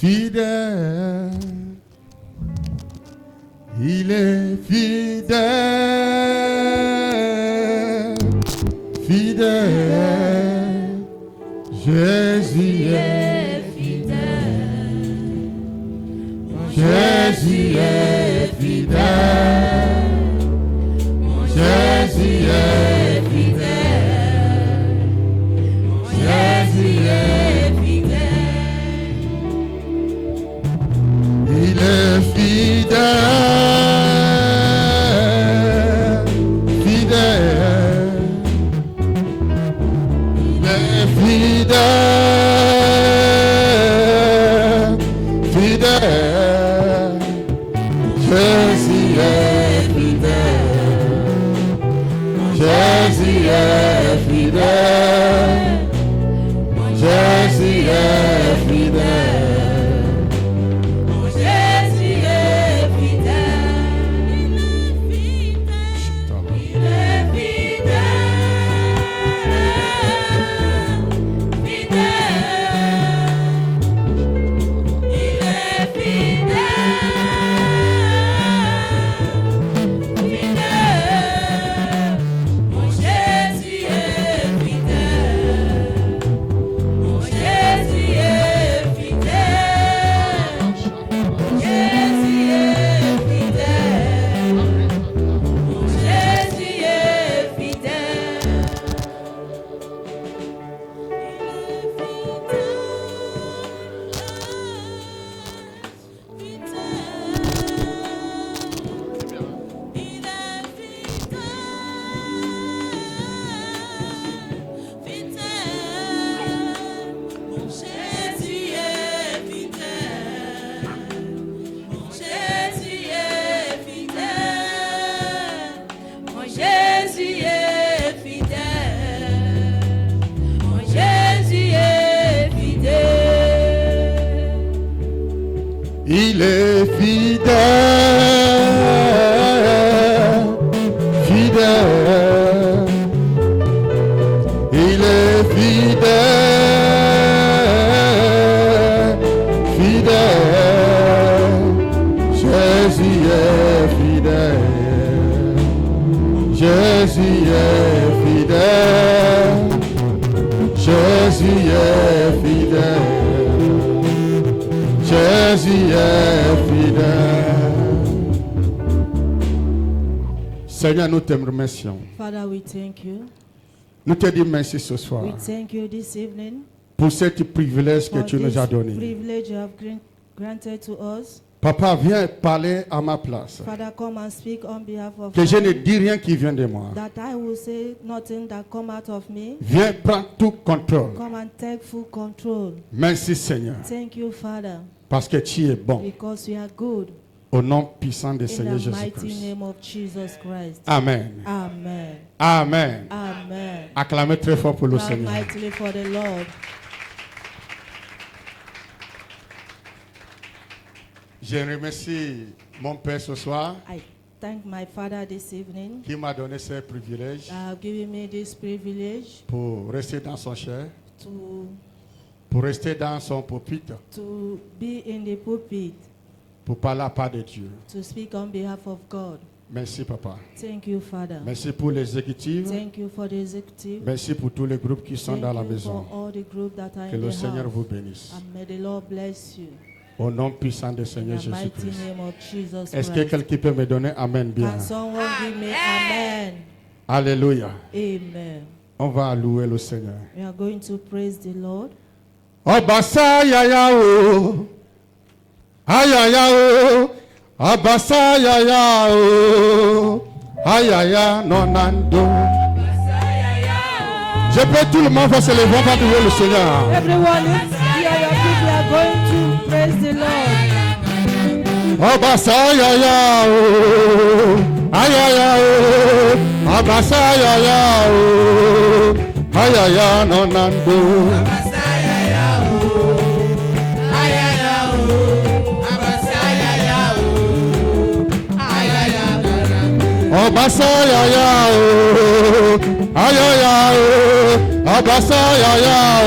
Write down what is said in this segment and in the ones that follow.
fidèle. Il est fidèle, fidèle. Jésus est fidèle. Jésus est fidèle. Jésus est fidèle. Jésus est fidèle. Il est fidèle, fidèle. Il est fidèle, fidèle. Jésus est fidèle. Jésus est fidèle. Jésus est fidèle. Jésus est fidèle. Il est fidèle. Fidèle. Il est fidèle. Fidèle. Mon Jésus est fidèle. Mon Jésus est fidèle. Jésus est fidèle. Mon Jésus est fidèle. Il est fidèle. Mon Jésus est fidèle. Mon Jésus est fidèle. Mon Jésus est fidèle. Mon Jésus est fidèle. Il est fidèle, fidèle. Il est fidèle, fidèle. Jésus est fidèle. Jésus est fidèle. Jésus est fidèle. Jésus est fidèle. Seigneur, nous te remercions. Father, we thank you. Nous te disons merci ce soir We thank you this evening pour ce privilège que for tu nous this as donné. privilege you have granted to us. Papa, viens parler à ma place. Father, come and speak on behalf of Que je ne me, dis rien qui vient de moi. that I will say nothing that come out of me. Viens prendre tout contrôle. Come and take full control. Merci Seigneur, Thank you, Father, parce que tu es bon. because you are good. Au nom puissant de In Seigneur the mighty Jésus-Christ. name of Jesus Christ. Amen. Amen. Amen. Amen. Acclamez très fort pour le Clap Seigneur. mightily for the Lord. Je remercie mon Père ce soir I thank my Father this evening qui m'a donné ce privilège that have given me this privilege pour rester dans son chair, to pour rester dans son pupitre, be in the pulpit pour parler à la part de Dieu. to speak on behalf of God. Merci Papa. Thank you, Father. Merci pour l'exécutif. Thank you for the executive. Merci pour tous les groupes qui sont Thank dans la you maison. for all the group that are Que in le the Seigneur house. vous bénisse. And may the Lord bless you. Au nom puissant de In Seigneur the mighty Jésus-Christ. name of Jesus Est-ce que Christ. quelqu'un peut me donner Amen bien? Can someone give me amen? Alléluia. Amen. On va louer le Seigneur. We are going to praise the Lord. Obasa yaya o. Ayaya o. Obasa yaya o. Ayaya nonando. Je peux tout le monde faire se lever, on va louer le Seigneur. Everyone here, your people are going to praise the Lord. Obasa yaya o. Ayaya o. Obasa yaya o. Ayaya nonando. Obasa yaya o, ayaya o, Obasa yaya o,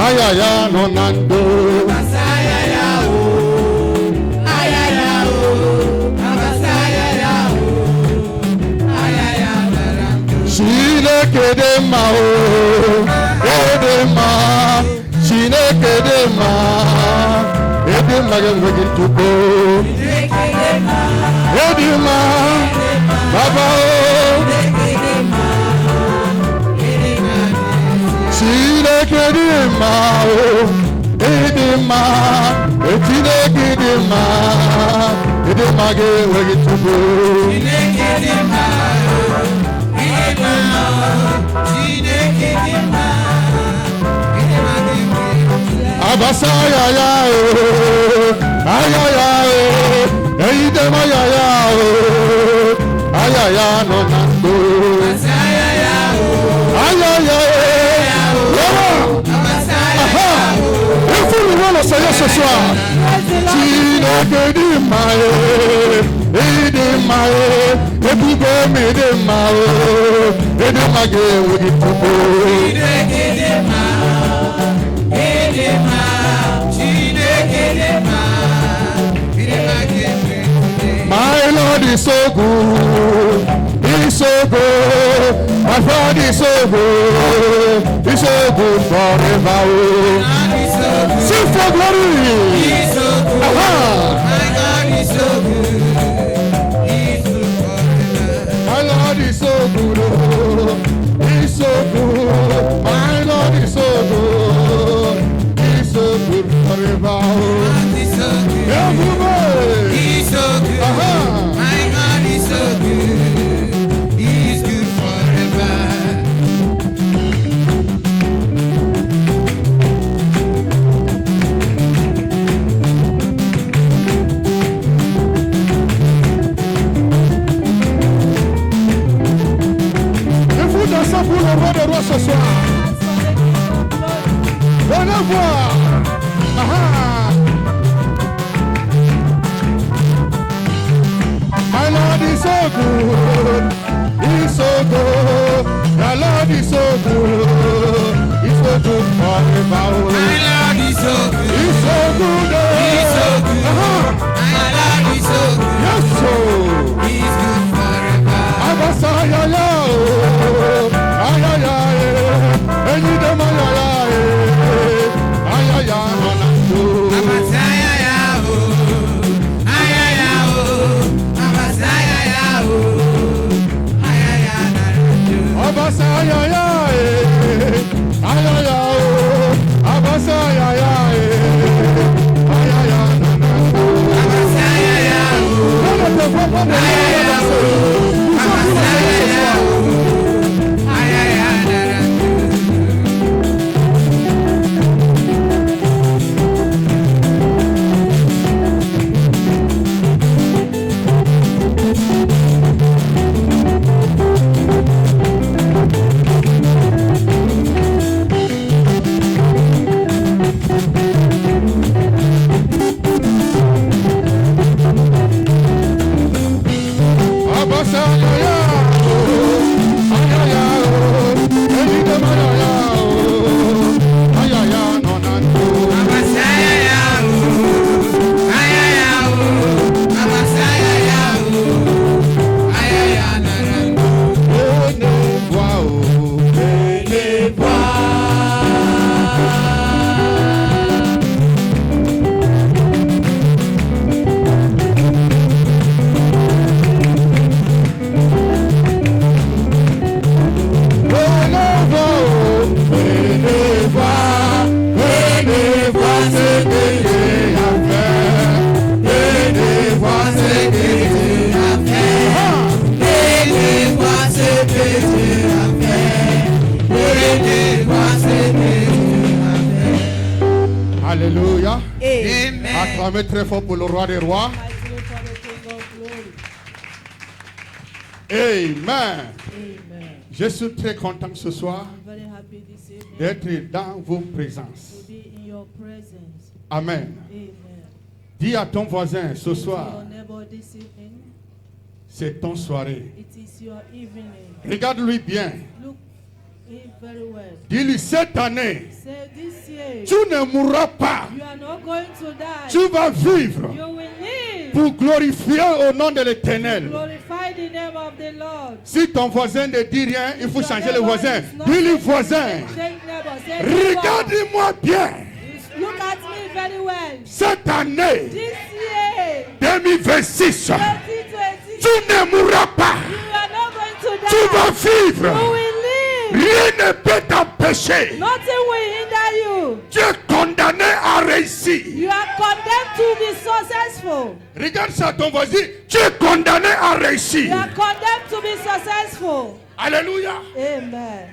ayaya nonando. Dema, Edema, Chineke Dema, Edema begin to go. Edema, Baba, Chineke Dema, Edema, Chineke Dema, Edema begin to go. Abasaya ya ayaya eyidema ya ayaya no nando ayaya If you want to say yes ce soir, Chineke di mae et puis go me de mae et de mage with it to go. My Lord is so good, He's so good. My God is so good, He's so good forever. Sing for glory. He's so good. My God is so good, He's good forever. My Lord is so good, He's so good. My Lord is so good, He's so good forever. He's so good. He's so good. My God is so good. He's good forever. Et vous dansez pour le roi des rois ce soir. Venez voir. My Lord is so good, He's so good. The Lord is so good, He's so good forever. My Lord is so good, He's so good, He's so good. My Lord is so good, yes, so He's good forever. Abasaya ya, ayaya, enyidema ya, ayaya, manando. Abasaya ya, ayaya, Abasaya ya, ayaya, Abasaya ya, ayaya, Abasaya ya, ayaya, Alléluia. Amen. Acclamez très fort pour le roi des rois. Amen. Je suis très content ce soir d'être dans vos présences. Amen. Dis à ton voisin ce soir, c'est ton soirée. Regarde-lui bien. Dis-lui, cette année, tu ne mourras pas. Tu vas vivre Pour glorifier au nom de l'Éternel. Glorify the name of the Lord. Si ton voisin ne dit rien, il faut Your changer le neighbor voisin. is not Dis le saying voisin. anything, change neighbor. Say, neighbor, Regarde-moi bien. look at me very well. Cette année This year, 2026, 2020, tu ne mourras pas. you are not going to Tu die. vas vivre. You will live. Rien ne peut t'empêcher. Nothing will hinder you. Tu es condamné à réussir. You are condemned to be successful. Regarde ça, ton voisin. Tu es condamné à You réussir. are condemned to be successful. Alléluia. Amen.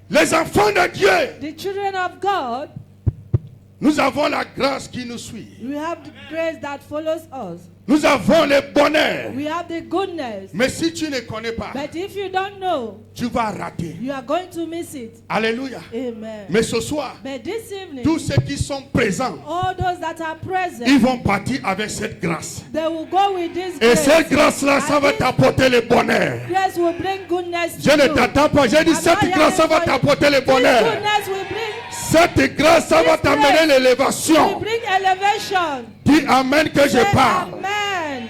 Les enfants de Dieu, The children of God, nous avons la grâce qui nous suit. we have the grace that follows us. Nous avons le bonheur. We have the goodness. Mais si tu ne connais pas, But if you don't know, tu vas rater. you are going to miss it. Alléluia. Amen. Mais ce soir, But this evening, tous ceux qui sont présents, all those that are present, ils vont partir avec cette grâce. they will go with this Et grace. cette grâce-là, ça va t'apporter le bonheur. Grace will bring goodness Je to ne you. t'attends pas. J'ai dit, cette grâce, ça va t'apporter le This bonheur. goodness will bring, Cette grâce, ça va This t'amener grace will l'élévation. bring elevation. Dis Amen que je Say parle. amen.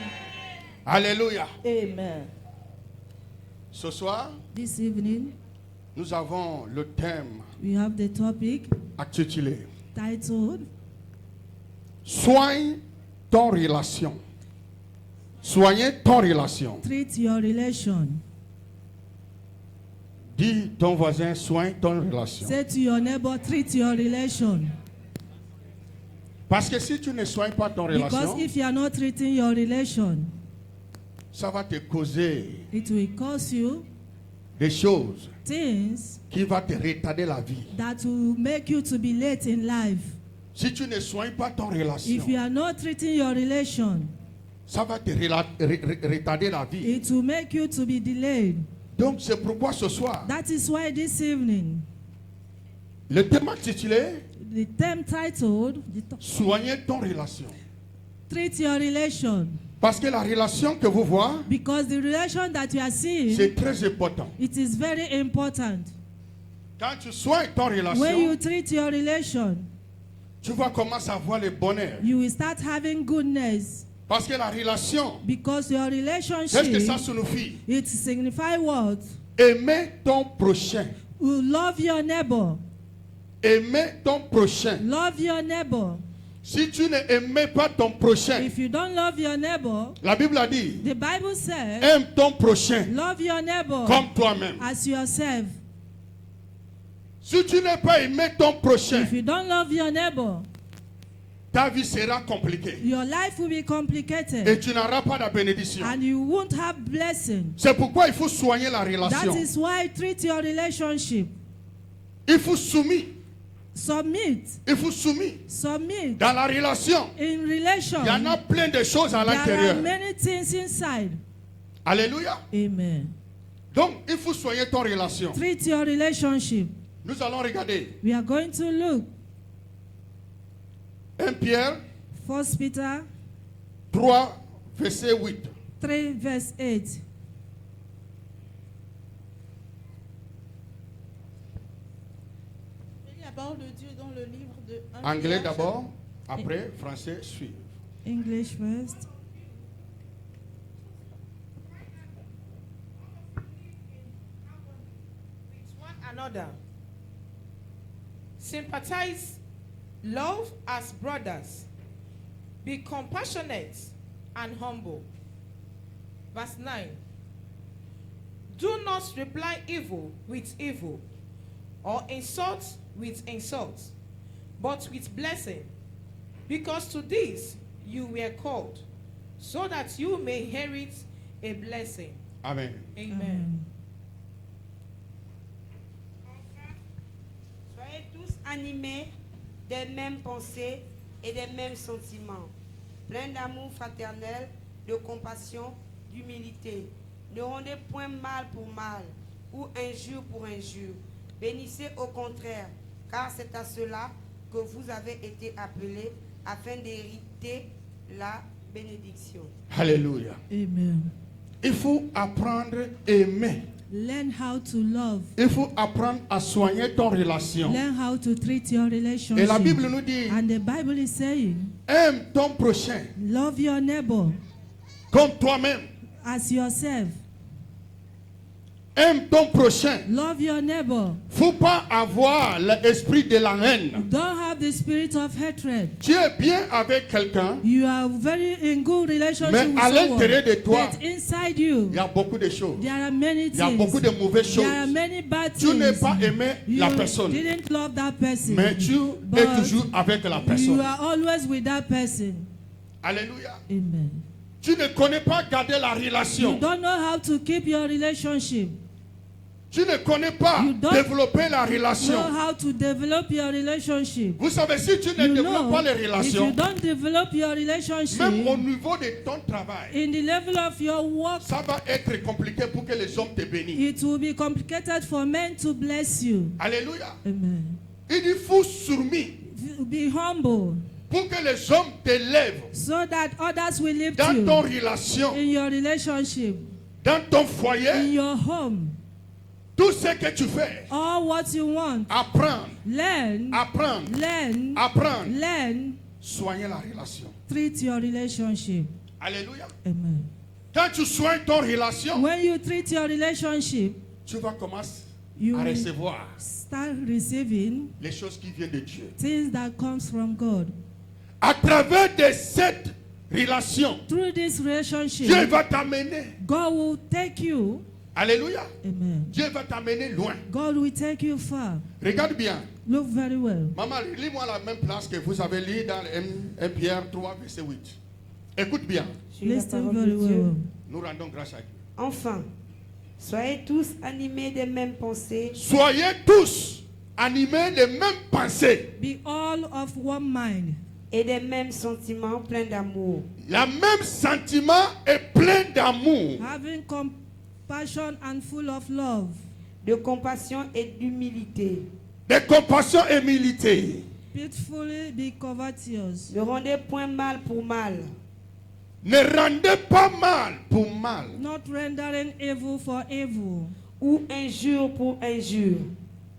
Alléluia. Amen. Ce soir, This evening, nous avons le thème we have the topic intitulé titled Soigne ton relation. Soignez ton relation. Treat Your Relation. Dis ton voisin, soigne ton relation. Say to your neighbor, treat your relation. Parce que si tu ne soignes pas ton Because relation, if you are not treating your relation, ça va te causer it will cause you des choses things qui vont te retarder la vie. that will make you to be late in life. Si tu ne soignes pas ton relation, If you are not treating your relation, ça va te retarder la vie. it will make you to be delayed. Donc c'est pourquoi ce soir, That is why this evening, le thème intitulé the theme titled, Soignez ton relation. Treat Your Relation. Parce que la relation que vous voyez, Because the relation that you are seeing, c'est très important. it is very important. Quand tu soignes ton When relation, you treat your relation, tu vas commencer à voir le bonheur. you will start having goodness. Parce que la relation, Because your qu'est-ce que relationship, ça signifie? it signifies what? Aimer ton prochain. You love your neighbor. Aimer ton prochain. Love your neighbor. Si tu n'aimais pas ton prochain, If you don't love your neighbor, la Bible a dit, the Bible says, aime ton prochain love your neighbor comme toi-même. as yourself. Si tu n'as pas aimé ton prochain, If you don't love your neighbor, ta vie sera compliquée. your life will be Et complicated tu n'auras pas de bénédiction. and you won't have blessing. C'est pourquoi il faut soigner la That relation. is why treat your relationship. Il faut soumettre. Submit. Il faut soumettre. Submit. Dans la relation, In relation, il y en a plein de choses à there are l'intérieur. many things inside. Alléluia. Amen. Donc, il faut soigner ton relation. Treat your relationship. Nous allons regarder We are going to look 1 Pierre 1 Peter 3, verset 8. 3 verse 8. Il y a la parole de Dieu dans le livre de 1 Anglais Pierre, d'abord, après français suit. English first. with one another. Sympathize, love as brothers. Be compassionate and humble. Verse 9. Do not reply evil with evil, or insult with insult, but with blessing, because to this you were called, so that you may inherit a blessing. Amen. Amen. Soyez tous animés des mêmes pensées et des mêmes sentiments, pleins d'amour fraternel, de compassion, d'humilité. Ne rendez point mal pour mal ou injure pour injure. Bénissez au contraire, car c'est à cela que vous avez été appelés afin d'hériter la bénédiction. Alléluia. Amen. Il faut apprendre à aimer. Learn how to love. Il faut apprendre à soigner ton relation. Learn how to treat your Et relationship. la Bible nous dit, And the Bible is saying, aime ton prochain love your neighbor comme toi-même. as yourself. Aime ton prochain. Love your neighbor. Faut pas avoir l'esprit de la haine. Don't have the spirit of hatred. Tu es bien avec quelqu'un, You are very in good relationship mais with à someone. l'intérieur de toi, But inside you, il y a beaucoup de choses. there are many Il y a things. beaucoup de mauvaises There are choses. many bad Tu n'es things. pas aimé la You personne, didn't love that person. mais tu es But toujours avec la you personne. are always with that person. Alléluia. Amen. Tu ne connais pas garder la You relation. don't know how to keep your relationship. Tu ne connais pas You don't développer la Know relation. how to develop your relationship. Vous savez, si tu ne You développes know, pas les if you relations, don't develop your relationship, même au niveau de ton travail, in the level of your work, ça va être compliqué pour que les hommes te bénissent. it will be complicated for men to bless you. Alléluia. Amen. Il dit, faut soumis Be humble pour que les hommes t'élèvent so that others will lift dans you ton relation, in your relationship, dans ton in foyer, your home. tout ce que tu fais. All what you want. Apprendre, Learn, apprendre, learn, apprendre. learn, Soigner la relation. treat your relationship. Alléluia. Amen. Quand tu soignes ton relation, When you treat your relationship, tu vas commencer you à will recevoir start receiving les choses qui viennent de Dieu. things that comes from God. À travers de cette relation, Through this Dieu relationship, va t'amener. God will take you. Alléluia. Amen. Dieu va t'amener loin. God will take you far. Regarde bien. Look very well. Maman, lis-moi la même place que vous avez lu dans 1 Pierre 3, verset 8. Écoute bien. Sur la Listen parole very de Dieu. well. Nous rendons grâce à Dieu. Enfin, soyez tous animés des mêmes pensées Soyez tous animés des mêmes pensées. Be all of one mind, et des mêmes sentiments pleins d'amour. Le même sentiment est plein d'amour, having compassion and full of love, de compassion et d'humilité. de compassion et humilité. peacefully be courteous. Ne rendez point mal pour mal, Ne rendez pas mal pour mal, Not rendering evil for evil, ou injure pour injure.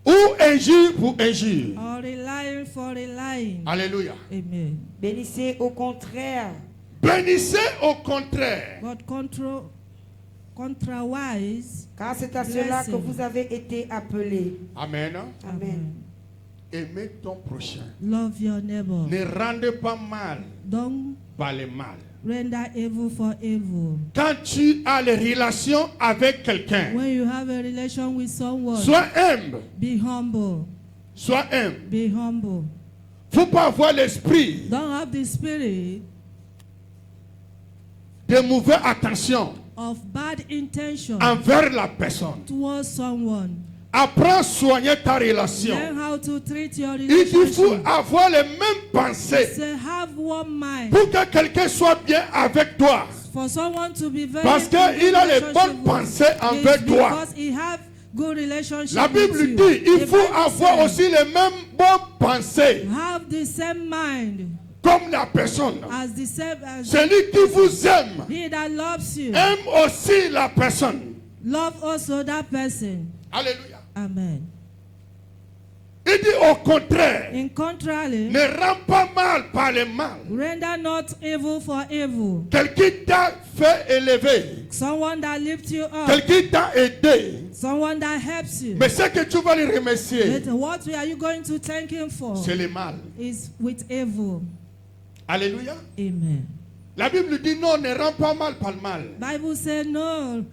ou injure pour injure. or relying for relying. Alléluia. Amen. Bénissez au contraire, Bénissez au contraire. But contrawise, car c'est à cela que Blessing. vous avez été appelés. Amen. Amen. Aimez ton prochain. love your neighbor. Ne rendez pas mal Don't par le mal. render evil for evil. Quand tu as les relations avec quelqu'un, When you have a relation with someone, sois humble. be humble. Sois humble. Be humble. Faut pas avoir l'esprit Don't have the spirit de mauvaise attention of bad intention envers la personne. towards someone. Apprends à soigner ta relation. Learn how to treat your Il faut relationship. avoir les mêmes pensées Say, have one mind. pour que quelqu'un soit bien avec toi. For someone to be very Parce qu'il in good a les relationship bonnes with pensées is envers toi. because he have good relationship La with Bible you. dit, il The faut Bible avoir says, aussi les mêmes bonnes pensées have the same mind comme la personne. as the same as Celui qui vous aime, he that loves you. aime aussi la personne. Love also that person. Alléluia. Amen. Il dit au contraire, In contrary, ne rends pas mal par le mal. render not evil for evil. Quelqu'un t'a fait élever, Someone that lifts you up, quelqu'un t'a aidé. someone that helps you. Mais ce que tu vas lui remercier, But what are you going to thank him for? c'est le mal. Is with evil. Alléluia. Amen. La Bible dit non, ne rends pas mal par le mal. Bible says no.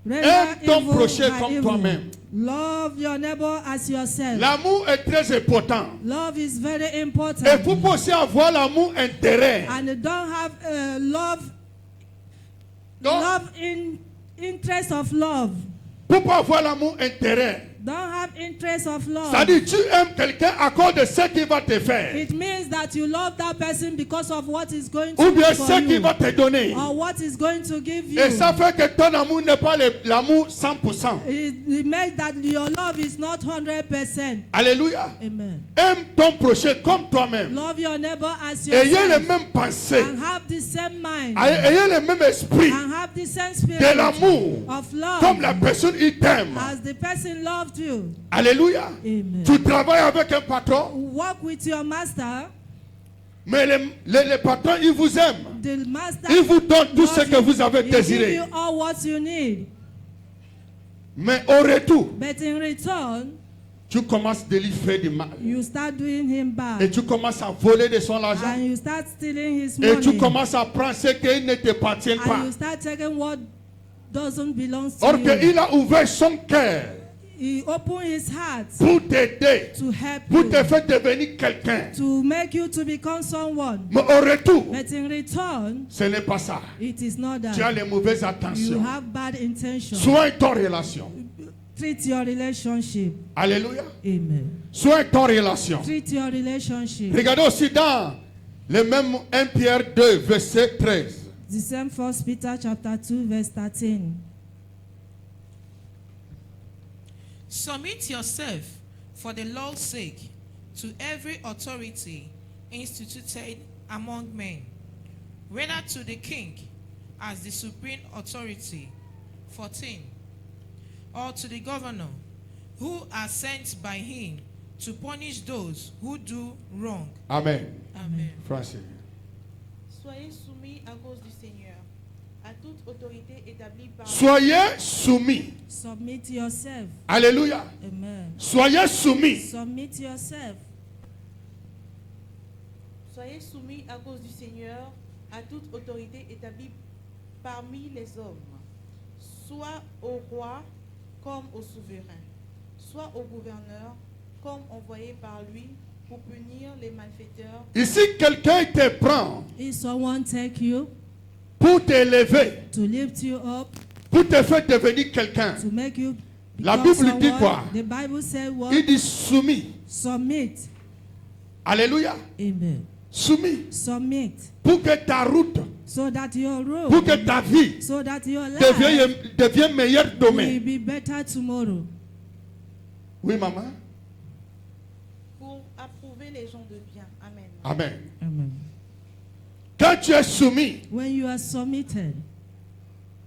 Render Aime ton evil prochain by comme evil. toi-même. Love your neighbor as yourself. L'amour est très important. Love is very important. Et vous pouvez aussi avoir l'amour intérêt. And don't have love. Donc, Love in interest of love. pour pas avoir l'amour intérêt, Don't have interest of love. C'est-à-dire, tu aimes quelqu'un à cause de ce qu'il va te faire. It means that you love that person because of what is going to Ou do bien for ce qu'il you. va te donner. Or what is going to give you. Et ça fait que ton amour n'est pas l'amour 100%. It makes that your love is not 100%. Alléluia. Amen. Aime ton prochain comme toi-même. Love your neighbor as Ayez les yourself. mêmes pensées. And have the same mind. Ayez le même esprit And have the same spirit de l'amour. of love. Comme la personne il t'aime. As the person loved you. Alléluia. Amen. Tu travailles avec un patron, Walk with your master. mais le patron il vous aime. The master Il vous donne tout ce loves que you. vous avez He désiré. give you all what you need. Mais au retour, But in return, tu commences de lui faire du mal. you start doing him Et bad. tu commences à voler de son argent. And you start stealing his Et tu money. commences à prendre ce qui ne t'appartient pas. And you start taking what doesn't belong to Or you. qu'il a ouvert son cœur He opened his heart pour t'aider, to help pour you, te faire devenir quelqu'un. to make you to become someone. Mais au retour, But in return, ce n'est pas ça. it is not Tu as that. les mauvaises You intentions. have bad intentions. Sois ton relation. Treat your relationship. Alléluia. Amen. Sois ton relation. Treat your relationship. Regardez aussi dans le même 1 Pierre 2, verset 13. The same 1 Peter chapter 2, verse 13. Submit yourself for the Lord's sake to every authority instituted among men, whether to the king as the supreme authority, 14, or to the governor, who are sent by him to punish those who do wrong. Amen. Amen. Français. Soyez soumis à cause du Seigneur, à toute autorité établie par Soyez soumis. Submit yourself. Alléluia. Amen. Soyez soumis. Submit yourself. Soyez soumis à cause du Seigneur, à toute autorité établie parmi les hommes, soit au roi comme au souverain, soit au gouverneur comme envoyé par lui pour punir les malfaiteurs. Ici, quelqu'un te prend If someone take you pour t'élever, to lift you up, pour te faire devenir quelqu'un. to make you La become Bible dit someone, quoi? the Bible said what? Il dit soumis. Submit. Alléluia. Amen. Soumis. Submit. Pour que ta route, So that your pour road, que ta vie so that your life devienne meilleure will demain. be better tomorrow. Oui, maman. Pour approuver les gens de bien. Amen. Amen. Amen. Quand tu es soumis, When you are submitted,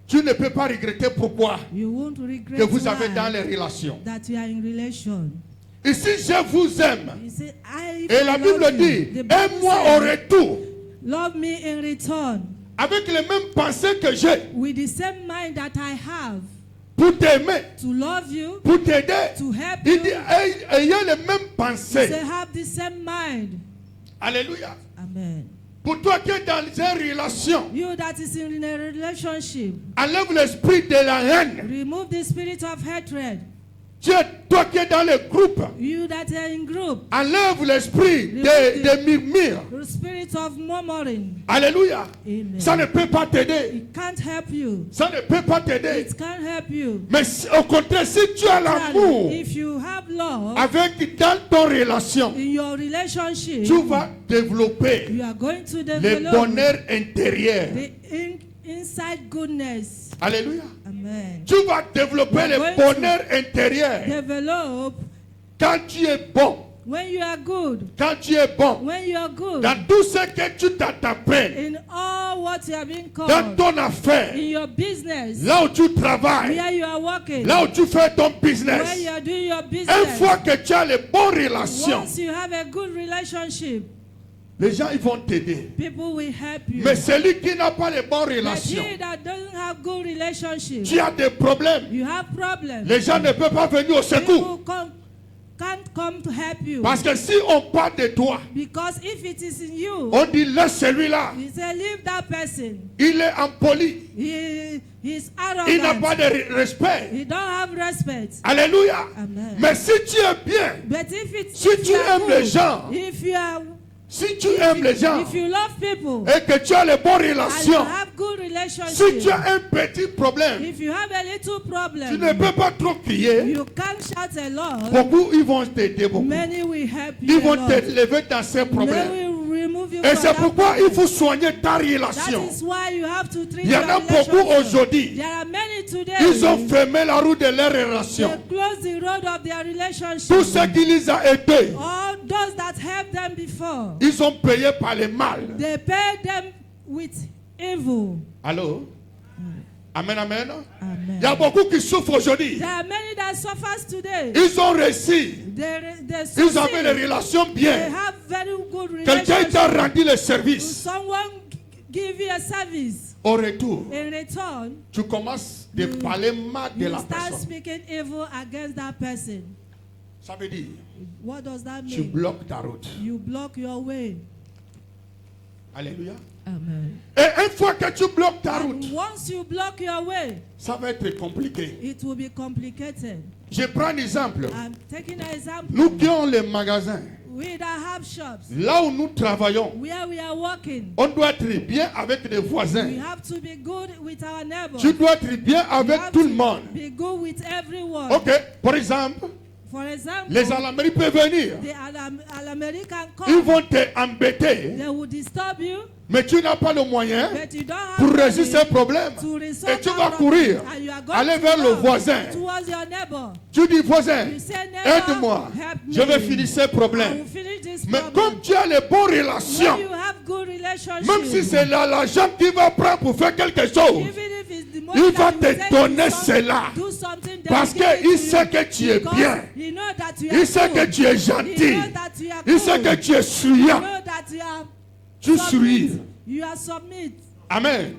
tu ne peux pas regretter pourquoi you won't regret que vous avez why dans les relations. that you are in relation. Ici, je vous aime. You say, I Et la Bible love you. dit, The Bible aime-moi au says, retour. love me in return Avec les mêmes pensées que j'ai with the same mind that I have pour t'aimer, to love you, pour t'aider. to help Il you. dit, ayez les mêmes pensées. Say, have the same mind. Alléluia. Amen. Pour toi qui es dans une relation, You that is in a relationship, enlève l'esprit de la haine. remove the spirit of hatred. Toi qui es dans le groupe, You that are in group, enlève l'esprit de murmure. the spirit of murmuring. Alléluia. Amen. Ça ne peut pas t'aider. It can't help you. Ça ne peut pas t'aider. It can't help you. Mais au contraire, si tu as l'amour If you have love avec dans ton relation, in your relationship, tu vas développer you are going to le develop bonheur intérieur. the inside goodness. Alléluia. Amen. Tu vas développer le bonheur intérieur Develop quand tu es bon. when you are good. Quand tu es bon. When you are good. Dans tout ce que tu t'appelles, In all what you are being dans called. ton affaire, In your business. là où tu travailles, Where you are working. là où tu fais ton Where business. you are doing your Une business. fois que tu as les bonnes relations, Once you have a good relationship, les gens ils vont t'aider. people will help you. Mais celui qui n'a pas les bonnes But relations, he that doesn't have good relationship, tu as des problèmes. you have problems. Les gens ne peuvent pas venir au secours. People can't come to help you. Parce que si on parle de toi, Because if it is in you, on dit laisse celui-là. you say leave that person. Il est impoli. He's Il n'a arrogant. pas de respect. He don't have respect. Alléluia. Amen. Mais si tu es bien, But if it's si if tu you are aimes les good, gens, if you are Si tu aimes les gens If you love people et que tu as les bonnes and you relations, have good si tu relationships, as un petit problème, if you have a little tu ne problem, peux pas trop crier. you can't shout a lot. Beaucoup, ils vont t'aider beaucoup. Many will help you. Ils vont a lot. t'élever dans ces problèmes. They will remove you Et from c'est that pourquoi problem. il faut soigner ta That relation. is why you have to treat Il y en your a beaucoup relationship. aujourd'hui. There are many today. Ils ont fermé la route de leur relation. They close the road of their relationship. Tout ce qui les a aidés, All those that helped them before, ils ont payé par le mal. they paid them with evil. Allô? Amen, amen. Amen. Il y a beaucoup qui souffrent aujourd'hui. There are many that suffers today. Ils ont réussi. They Ils avaient des succeed. relations They bien. have very good Quelqu'un t'a relationships. rendu le service. Someone give you a service. Au retour, In return, tu commences de parler mal de you la start personne. speaking evil against that person. Ça veut dire, What does that tu mean? bloques ta route. You block your way. Alléluia. Amen. Et une fois que tu bloques ta route, And once you block your way, ça va être compliqué. it will be complicated. Je prends un exemple. I'm taking an example. Nous qui avons les magasins, We that have shops, là où nous travaillons, where we are working, on doit être bien avec les we voisins. have to be good with our neighbors. Tu dois être bien We avec have tout to le monde. be good with everyone. Ok, par exemple, For example, les Alamériques peuvent venir. the American Ils come, vont t'embêter, they will disturb you, mais tu n'as pas le moyen but you don't have pour money résister au problème. to resolve Et tu that vas problem. courir, And you are going aller to vers le go voisin. towards your neighbor. Tu dis, voisin, You say, neighbor, aide-moi, help me. je vais finir ce I problème. will finish this Mais problem. comme tu as les bonnes When relations, you have good relationships, même si c'est l'argent qu'il va prendre pour faire quelque chose, even if it's the money il va that you te take donner to some- cela. do something, they Parce will give it qu'il to sait you. que tu es Because bien. he know that you Il are sait que good. tu es He gentil. know that you are Il sait que good. tu es He souillant. know that you are Tu submit. souris. You are submit. Amen.